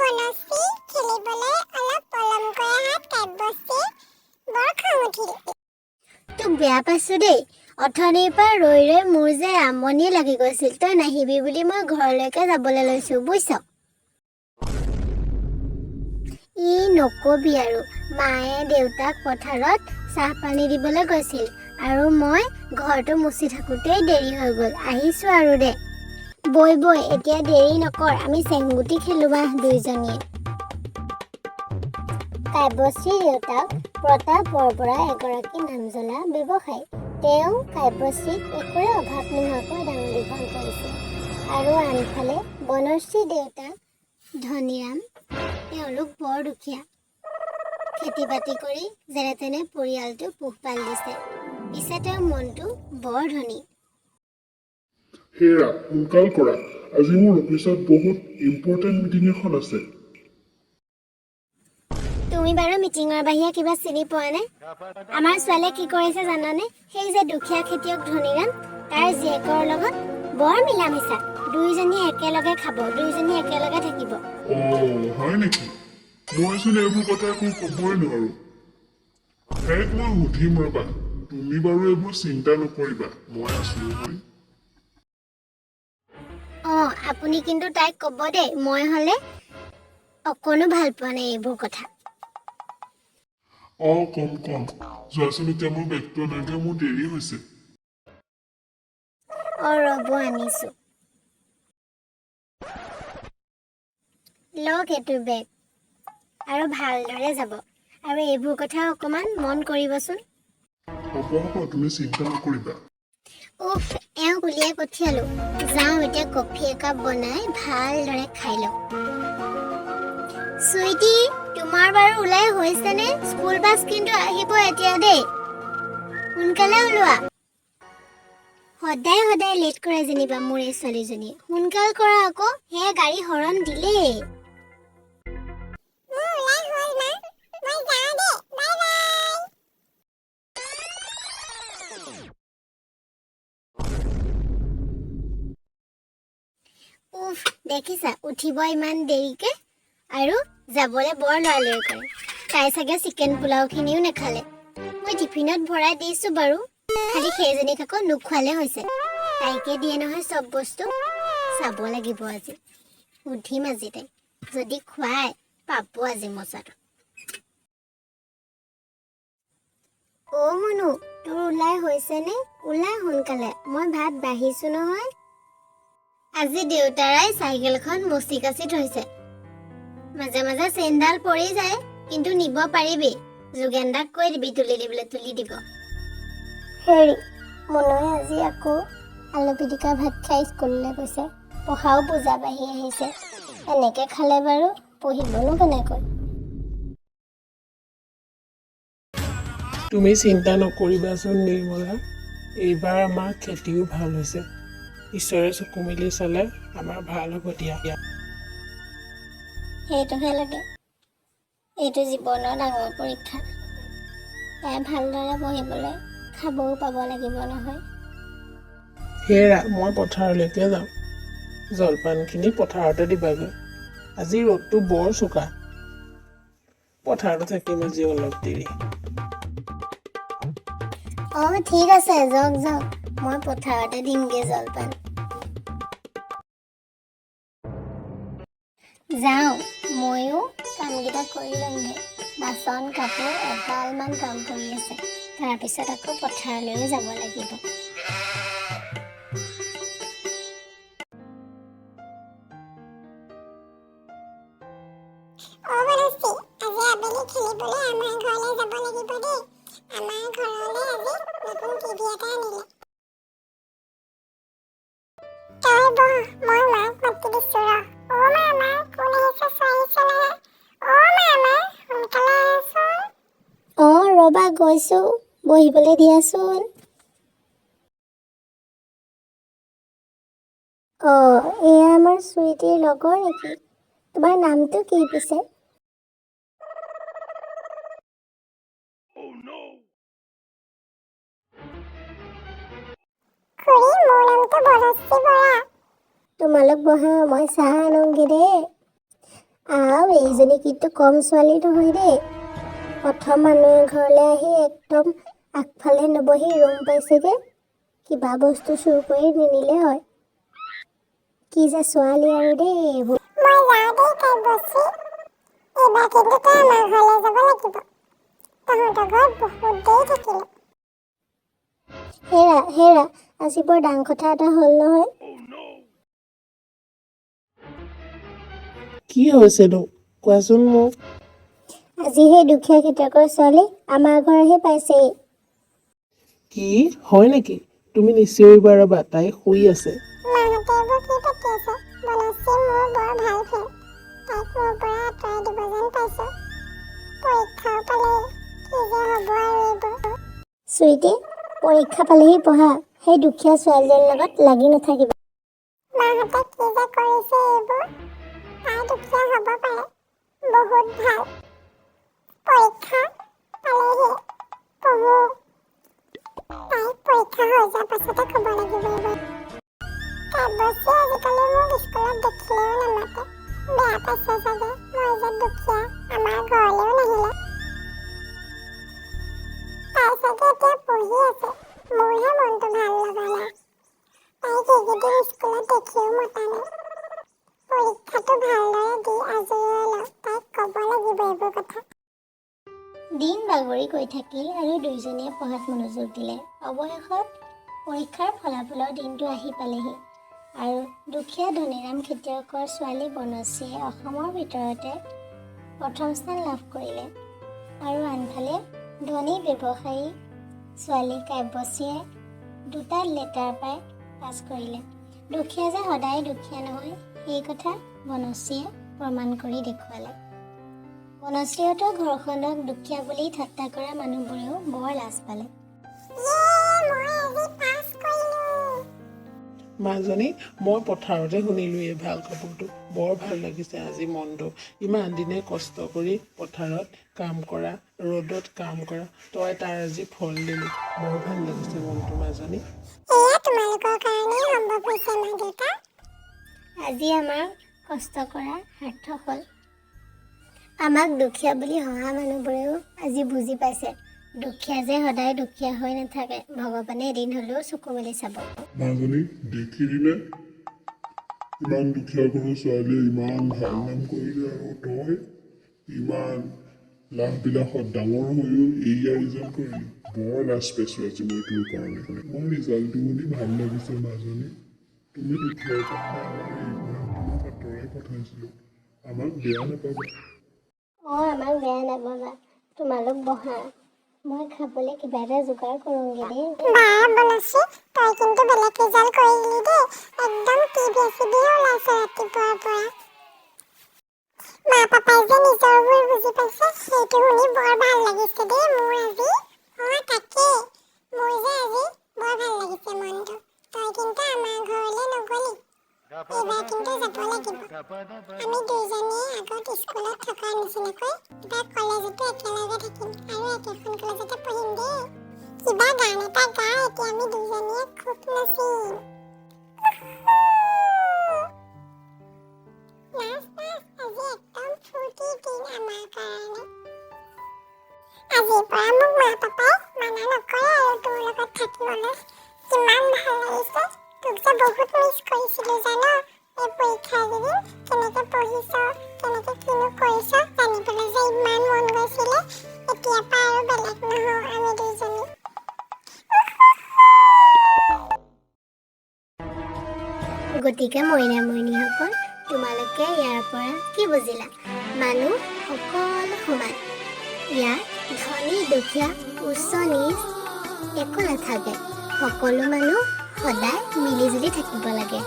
বনশ্ৰী খেলিবলৈ অলপ পলম কৰা হাত কাব্যশ্ৰী বৰ খং উঠিল। তোক বেয়া পাইছো দেই। অথনিৰ পৰা ৰৈ ৰৈ মোৰ যে আমনি লাগি গৈছিল। তই নাহিবি বুলি মই ঘৰলৈকে যাবলৈ লৈছো, বুজিছ? ই নকবি আৰু, মায়ে দেউতাক পথাৰত চাহ পানী দিবলৈ গৈছিল আৰু মই ঘৰটো মুচি থাকোঁতেই দেৰি হৈ গ'ল। আহিছো আৰু দে। বৈ এতিয়া দেৰি নকৰ, আমি চেংগুটি খেলো দুইজনীয়ে। কাব্যশ্ৰীৰ দেউতাক প্ৰতাপ বৰবৰা এগৰাকী নামজ্বলা ব্যৱসায়ী। তেওঁ কাব্যশ্ৰীক একোৰে অভাৱ নোহোৱাকৈ ডাঙৰ দীঘল কৰিছে। আৰু আনফালে বনশ্ৰীৰ দেউতাক ধনীৰাম, তেওঁলোক বৰ দুখীয়া। খেতি বাতি কৰি যেনে তেনে পৰিয়ালটো পোহপাল দিছে। পিছে তেওঁৰ মনটো বৰ ধনী। হেৰা, সোনকাল কৰা, আজি মোৰ অফিচত বহুত ইম্পৰ্টেণ্ট মিটিং এখন আছে। তুমি বাৰু মিটিঙৰ বাহিৰে কিবা চিনি পোৱা নে? আমাৰ ছোৱালীয়ে কি কৰিছে জানানে? সেই যে দুখীয়া খেতিয়ক ধনীৰাম, তাৰ জীয়েকৰ লগত বৰ মিলা মিছা। দুইজনীয়ে একেলগে খাব, দুইজনী একেলগে থাকিব। হয় নেকি? মইচোন এইবোৰ কথা একো ক'বই নোৱাৰো। তাইক মই সুধিম ৰবা। তুমি বাৰু এইবোৰ চিন্তা নকৰিবা, মই আছো নহয়। আপুনি কিন্তু তাইক ক'ব দেই, মই হ'লে অকণো ভাল পোৱা নাই এইবোৰ কথা। কম যোৱাচোন, এতিয়া মোৰ বেগটো আনাগে, মোৰ দেৰি হৈছে। ৰ'ব আনিছো। লওক এইটো বেগ, আৰু ভালদৰে যাব। আৰু এইবোৰ কথা অকণমান মন কৰিবচোন। হ'ব, তুমি চিন্তা নকৰিবা। এওঁক উলিয়াই পঠিয়ালো। যাওঁ এতিয়া কফি একাপ বনাই ভালদৰে খাই লওঁ। চুইটি, তোমাৰ বাৰু ওলাই হৈছেনে? স্কুল বাছ কিন্তু আহিব এতিয়া দেই, সোনকালে ওলোৱা। সদায় লেট কৰে যেনিবা মোৰ এই ছোৱালীজনীয়ে। সোনকাল কৰা আকৌ, সেয়া গাড়ী হৰণ দিলেই। মোৰ ওলাই হ'ল মা, মই যাওঁ দে, বাই বাই। দেখিছা, উঠিব ইমান দেৰিকে আৰু যাবলৈ বৰ লৰালৰি কৰে। তাই চাগে চিকেন পোলাওখিনিও নাখালে। মই টিফিনত ভৰাই দিছো বাৰু, খালি সেইজনীক আকৌ নোখোৱালে হৈছে। তাইকে দিয়ে নহয় চব বস্তু। চাব লাগিব আজি, সুধিম আজি তাই, যদি খুৱাই পাব আজি মজাটো। মনু, তোৰ ওলাই হৈছেনে? ওলাই সোনকালে, মই ভাত বাঢ়িছো নহয়। আজি দেউতাৰাই চাইকেলখন মচি কাচি থৈছে। মাজে মাজে চেইনডাল পৰি যায়, কিন্তু নিব পাৰিবি। যোগেন্দাক কৈ দিবি তুলি দিবলৈ, তুলি দিব। হেৰি, মনুৱে আজি আকৌ আলু পিটিকা ভাত খাই স্কুললৈ গৈছে। পঢ়াও পূজা বাঢ়ি আহিছে। এনেকে খালে বাৰু পঢ়িবনো কেনেকৈ? তুমি চিন্তা নকৰিবাচোন নিৰ্মলা, এইবাৰ আমাৰ খেতিও ভাল হৈছে। ঈশ্বৰে চকু মেলি চালে আমাৰ ভাল হ'ব দিয়া। সেইটোহে লাগে, এইটো জীৱনৰ ডাঙৰ পৰীক্ষা। তাই ভালদৰে পঢ়িবলৈ খাবও পাব লাগিব নহয়। হেৰা, মই পথাৰলৈকে যাওঁ। জলপানখিনি পথাৰতে দিবাগৈ। আজি ৰ'দটো বৰ চোকা। পথাৰতে থাকিম আজি অলপ দেৰি। ঠিক আছে, যাওক। মই পথাৰতে দিমগে জলপান। যাওঁ, ময়ো কামকেইটা কৰি লওঁগে। বাচন কাপোৰ এগালমান কাম পৰি আছে। তাৰপিছত আকৌ পথাৰলৈও যাব লাগিব। বনশ্ৰী, আজি আবেলি খেলিবলৈ আমাৰ ঘৰলৈ যাব লাগিব দেই। আমাৰ ঘৰলৈ আজি নতুন টিভি এটা আনিলে। তই বহ, মই মাক মাতি দিছো ৰ। মা, কোন আহিছে চোৱাহিচোন। মা, সোনকালে আহচোন। ৰ'বা গৈছো, বহিবলৈ দিয়াচোন। এয়া আমাৰ চুইটিৰ লগৰ নেকি? তোমাৰ নামটো কি পিছে? খুৰী, মোৰ নামটো বনশ্ৰী বৰা। তোমালোক বহা, মই চাহ আনোগে দেই। এইজনী কিন্তু কম ছোৱালী নহয় দেই। প্ৰথম মানুহে ঘৰলৈ আহি একদম আগফালে নবহি ৰুম পাইছেগৈ। কিবা বস্তু চুৰ কৰি নিনিলে হয়। কি যে ছোৱালী আৰু দেই এইবোৰ। মই যাওঁ দেই কাব্যশ্ৰী। এইবাৰ কিন্তু তই আমাৰ ঘৰলৈ যাব লাগিব। তহঁতৰ ঘৰত বহুত দেৰি থাকিলে। হেৰা আজি বৰ ডাঙৰ কথা এটা হ'ল নহয়। কি হৈছেনো কোৱাচোন মোক। আজি সেই দুখীয়া খেতিয়কৰ ছোৱালী আমাৰ ঘৰ আহি পাইছেহি। কি হয় নেকি? তুমি নিশ্চয়বা ৰ'বা, তাই শুই আছে। মাহঁতে এইবোৰ কি পাতি আছে? বনশ্ৰী মোৰ বৰ ভাল ফ্ৰেণ্ড। তাইক মোৰ পৰা আঁতৰাই দিব যেন পাইছোঁ। পৰীক্ষাও পালেহি। কি যে হ'ব আৰু এইবোৰ। চুইটি, পৰীক্ষা পালেহি পঢ়া। সেই দুখীয়া ছোৱালীজনীৰ লগত লাগি নাথাকিবা। মাহঁতে কি যে কৰিছে এইবোৰ। তাই দুখীয়া হ'ব পাৰে, বহুত ভাল। পৰীক্ষা পালেহি, পঢ়ো। তাইক পৰীক্ষা হৈ যোৱাৰ পাছতে ক'ব লাগিব এইবোৰ। কাব্যশ্ৰী আজিকালি মোক স্কুলত দেখিলেও নামাতে। বেয়া পাইছে চাগে, মই যে দুখীয়া, আমাৰ ঘৰলৈও নাহিলে। তাই চাগে এতিয়া পঢ়ি আছে, মোৰহে মনটো ভাল লগা নাই। তাইক এইকেইদিন স্কুলত দেখিও মতা নাই। পৰীক্ষাটো ভালদৰে দি আজৰি হৈ লওঁ। তাইক ক'ব লাগিব এইবোৰ কথা। দিন বাগৰি গৈ থাকিল আৰু দুয়োজনীয়ে পঢ়াত মনোযোগ দিলে। অৱশেষত পৰীক্ষাৰ ফলাফলৰ দিনটো আহি পালেহি আৰু দুখীয়া ধনীৰাম খেতিয়কৰ ছোৱালী বনশ্ৰীয়ে অসমৰ ভিতৰতে প্ৰথম স্থান লাভ কৰিলে আৰু আনফালে ধনী ব্যৱসায়ী ছোৱালী কাব্যশ্ৰীয়ে 2টা লেটাৰ পাই পাছ কৰিলে। দুখীয়া যে সদায় দুখীয়া নহয়, সেই কথা বনশ্ৰীয়ে প্ৰমাণ কৰি দেখুৱালে। বনশ্ৰীহঁতৰ ঘৰখনক দুখীয়া বুলি ঠাট্টা কৰা মানুহবোৰেও বৰ লাজ পালে। মই আজি পাছ কৰিলোঁ। মাজনী, মই পথাৰতে শুনিলোঁ এই ভাল খবৰটো। বৰ ভাল লাগিছে আজি মনটো। ইমান দিনে কষ্ট কৰি পথাৰত কাম কৰা, ৰ'দত কাম কৰা, তই তাৰ আজি ফল দিলি। বৰ ভাল লাগিছে মনটো মাজনী। এয়া তোমালোকৰ কাৰণেই সম্ভৱ হৈছে মা দেউতা। আজি আমাৰ কষ্ট কৰা সাৰ্থক হ'ল। আমাক দুখীয়া বুলি হহা মানুহবোৰেও আজি বুজি পাইছে, দুখীয়া যে সদায় দুখীয়া হৈ নাথাকে, ভগৱানে এদিন হ'লেও চকু মেলি চাব। মাজনী দেখিলিনে? ইমান দুখীয়া ঘৰৰ ছোৱালীয়ে ইমান ভাল নাম কৰিলে আৰু তই ইমান লাভ-বিলাসত ডাঙৰ হৈও এইয়া ৰিজাল্ট কৰিলি। বৰ লাজ পাইছোঁ আজি মই তোৰ কাৰণে। মোৰ ৰিজাল্টটো শুনি ভাল লাগিছে মাজনী। তুমি দুখীয়াৰ কাৰণে আমাৰ এইবিলাক তোমাক আঁতৰাই পঠাইছিলোঁ। আমাক বেয়া নাপাবা। আমাক বেয়া নাপাবা। তোমালোক বহা, মই খাবলৈ কিবা এটা যোগাৰ কৰোঁগে দেই। বা বনশ্ৰী, তই কিন্তু বেলেগ ৰিজাল্ট কৰিলি দেই। একদম টিভি-চিভিয়ে ওলাইছে ৰাতিপুৱাৰ পৰা। মা পাপাই যে নিজৰবোৰ বুজি পাইছে, সেইটো শুনি বৰ ভাল লাগিছে দেই মোৰ আজি। তাকে মোৰ যে আজি বৰ ভাল লাগিছে মনটো। তই কিন্তু আমাৰ ঘৰলৈ নগলি। এইবাৰ কিন্তু যাব লাগিব। আমি দুইজনীয়ে আগত স্কুলত থকাৰ নিচিনাকৈ এইবাৰ কলেজতো একেলগে থাকিম আৰু একেখন কলেজতে পঢ়িম দেই। কিবা গান এটা গা, এতিয়া আমি দুইজনীয়ে খুব নাচিম। নাচ নাচ, আজি একদম ফূৰ্তিৰ দিন আমাৰ কাৰণে। আজিৰ পৰা মোক মা পাপাই মানা নকৰে আৰু তোৰ লগত থাকিবলৈ। কিমান ভাল লাগিছে। তোক যে বহুত মিছ কৰিছিলোঁ জান। এই পৰীক্ষাৰ কেইদিন কেনেকৈ পঢ়িছ, কেনেকৈ কিনো কৰিছ জানিবলৈ যে ইমান মন গৈছিলে। এতিয়াৰ পৰা আৰু বেলেগ নহওঁ আমি দুইজনী। গতিকে মইনা মইনীসকল, তোমালোকে ইয়াৰ পৰা কি বুজিলা? মানুহ সকলো সমান। ইয়াত ধনী দুখীয়া উচ্চ নীচ একো নাথাকে। সকলো মানুহ সদায় মিলিজুলি থাকিব লাগে।